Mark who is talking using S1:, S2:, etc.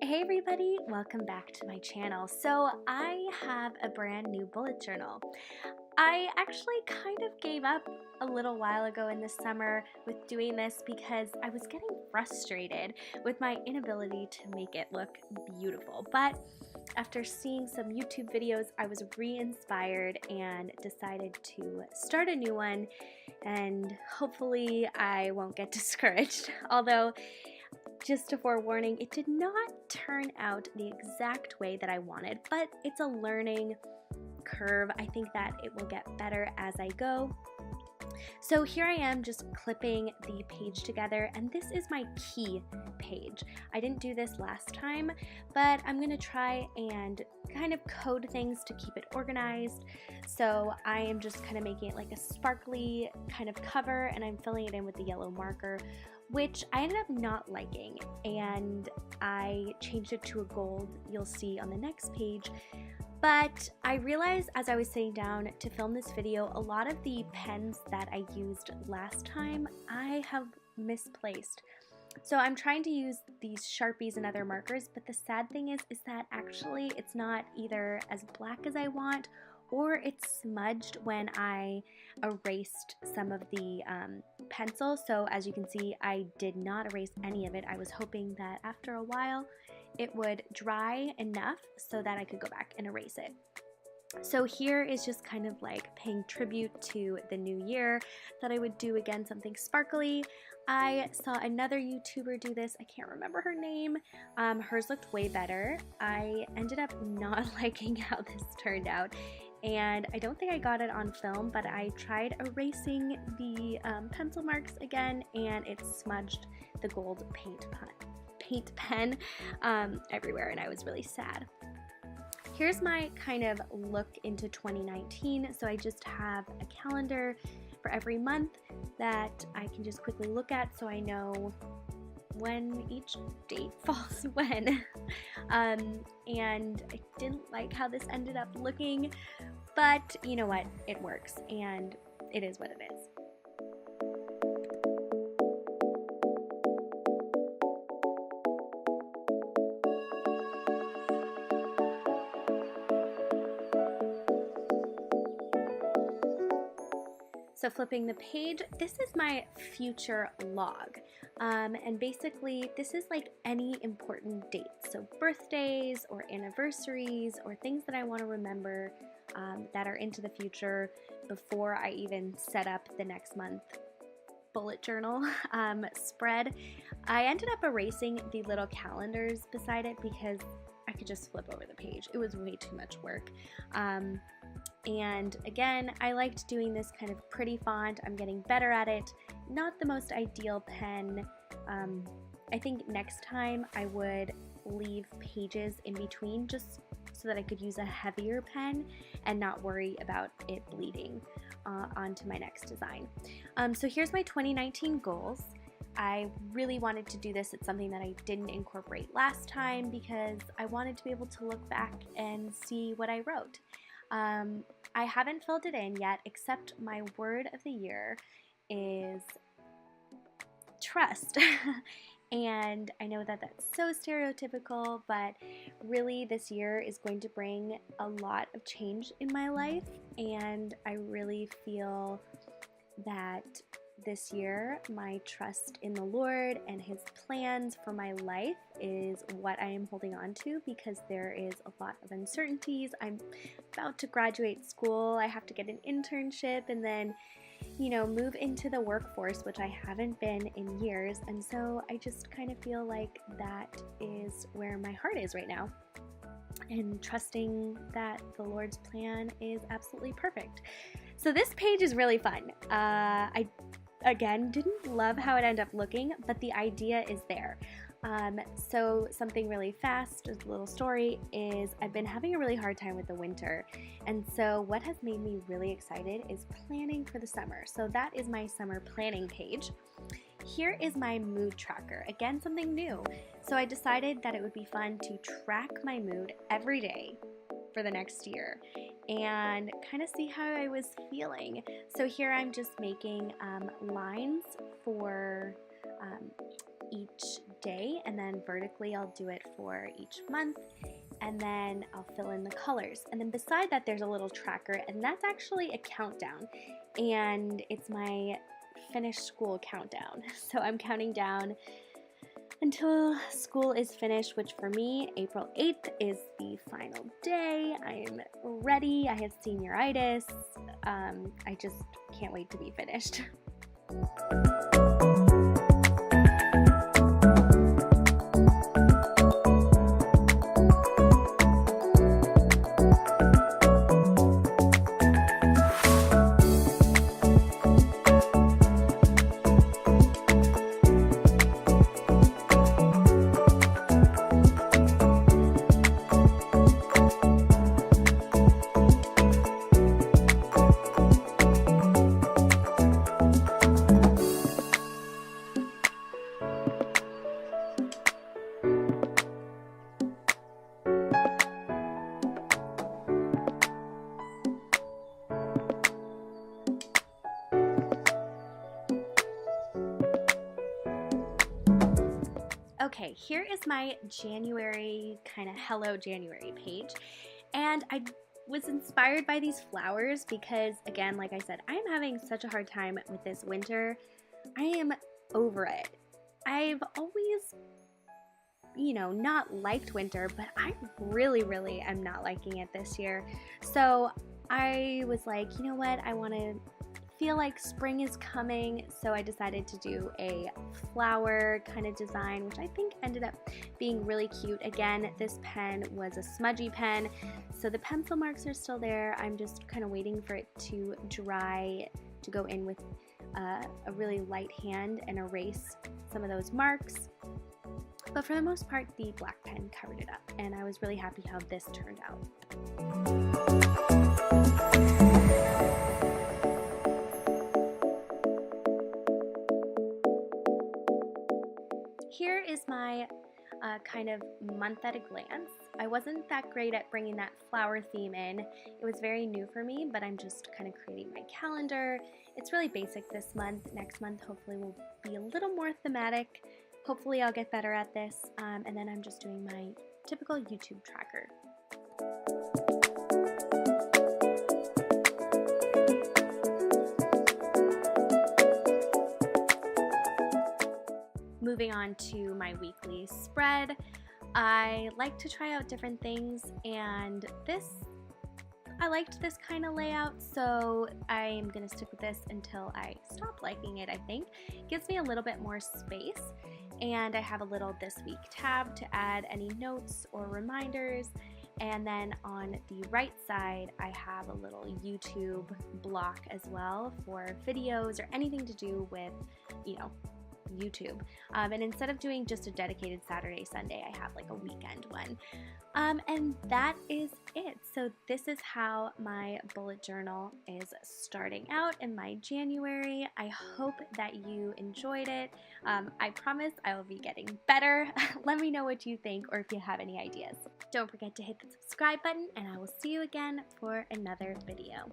S1: Hey everybody, welcome back to my channel. So I have a brand new bullet journal. I actually kind of gave up a little while ago in the summer with doing this because I was getting frustrated with my inability to make it look beautiful. But after seeing some YouTube videos, I was re-inspired and decided to start a new one, and hopefully I won't get discouraged. Although, just a forewarning, it did not turn out the exact way that I wanted, but it's a learning curve. I think that it will get better as I go. So here I am just clipping the page together, and this is my key page. I didn't do this last time, but I'm gonna try and kind of code things to keep it organized. So I am just kind of making it like a sparkly kind of cover, and I'm filling it in with the yellow marker, which I ended up not liking, and I changed it to a gold, you'll see on the next page. But I realized as I was sitting down to film this video, a lot of the pens that I used last time I have misplaced. So I'm trying to use these Sharpies and other markers, but the sad thing is that actually it's not either as black as I want, or it's smudged when I erased some of the pencil. So as you can see, I did not erase any of it. I was hoping that after a while it would dry enough so that I could go back and erase it. So here is just kind of like paying tribute to the new year, that I would do again something sparkly. I saw another YouTuber do this. I can't remember her name. Hers looked way better. I ended up not liking how this turned out, and I don't think I got it on film, but I tried erasing the pencil marks again, and it smudged the gold paint pen everywhere, and I was really sad. Here's my kind of look into 2019. So I just have a calendar for every month that I can just quickly look at so I know when each date falls when. And I didn't like how this ended up looking, but you know what? It works, and it is what it is. So flipping the page, this is my future log. And basically this is like any important dates. So birthdays or anniversaries or things that I want to remember that are into the future before I even set up the next month bullet journal spread. I ended up erasing the little calendars beside it because I could just flip over the page. It was way too much work. And again, I liked doing this kind of pretty font. I'm getting better at it. Not the most ideal pen. I think next time I would leave pages in between just so that I could use a heavier pen and not worry about it bleeding onto my next design. So here's my 2019 goals. I really wanted to do this. It's something that I didn't incorporate last time because I wanted to be able to look back and see what I wrote. I haven't filled it in yet, except my word of the year is trust. And I know that that's so stereotypical, but really this year is going to bring a lot of change in my life, and I really feel that this year my trust in the Lord and His plans for my life is what I am holding on to, because there is a lot of uncertainties. I'm about to graduate school, I have to get an internship, and then move into the workforce, which I haven't been in years, and so I just kind of feel like that is where my heart is right now, and trusting that the Lord's plan is absolutely perfect. So this page is really fun. I again didn't love how it ended up looking, but the idea is there. So something really fast, a little story, is I've been having a really hard time with the winter, and so what has made me really excited is planning for the summer. So that is my summer planning page. Here is my mood tracker, again something new. So I decided that it would be fun to track my mood every day for the next year and kind of see how I was feeling. So here I'm just making lines for each day, and then vertically I'll do it for each month, and then I'll fill in the colors. And then beside that there's a little tracker, and that's actually a countdown, and it's my finished school countdown. So I'm counting down until school is finished, which for me, April 8th is the final day. I am ready. I have senioritis. I just can't wait to be finished. Okay, here is my January, kind of Hello January page, and I was inspired by these flowers because, again, like I said, I'm having such a hard time with this winter. I am over it. I've always, not liked winter, but I really am not liking it this year. So I was like, you know what, I want to feel like spring is coming, so I decided to do a flower kind of design, which I think ended up being really cute. Again, this pen was a smudgy pen, so the pencil marks are still there. I'm just kind of waiting for it to dry to go in with a really light hand and erase some of those marks. But for the most part, the black pen covered it up, and I was really happy how this turned out. Here is my kind of month at a glance. I wasn't that great at bringing that flower theme in. It was very new for me, but I'm just kind of creating my calendar. It's really basic this month. Next month hopefully will be a little more thematic. Hopefully I'll get better at this, and then I'm just doing my typical YouTube tracker. Moving on to my weekly spread, I like to try out different things, and I liked this kind of layout, so I'm going to stick with this until I stop liking it, I think. It gives me a little bit more space, and I have a little This Week tab to add any notes or reminders, and then on the right side I have a little YouTube block as well for videos or anything to do with, YouTube. And instead of doing just a dedicated Saturday, Sunday, I have like a weekend one. And that is it. So this is how my bullet journal is starting out in my January. I hope that you enjoyed it. I promise I will be getting better. Let me know what you think or if you have any ideas. Don't forget to hit the subscribe button, and I will see you again for another video.